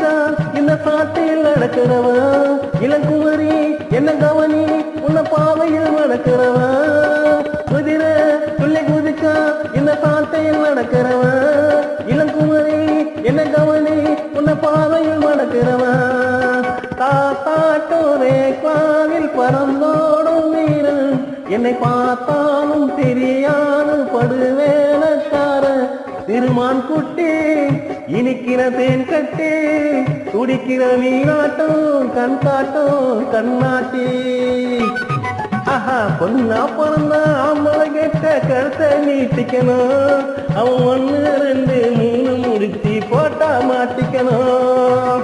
குதிச்சா இந்த சாட்டையில் நடக்கிறவன் இளங்குமரி என்ன கவனி உன்ன பாவையில் நடக்கிறவன் குதிரை துள்ளி குதிச்சா இந்த சாட்டையில் நடக்கிறவன் இளங்குமரி என்ன கவனி உன்ன பாவையில் நடக்கிறவன் தாத்தாட்டோரே காவில் பறந்தோடும் வீரன் என்னை பார்த்தாலும் தெரியாத படுவேலக்கார திருமான் குட்டி இனிக்கிற தேன் கட்டி துடிக்கிற நீராட்டம் கண் காட்டும் கண்ணாட்டி ஆஹா பொண்ணா பிறந்தா ஆம்பளை கேட்ட கருத்தை நீட்டிக்கணும் அவன் 1 2 3 முடிச்சு போட்டா மாட்டிக்கணும்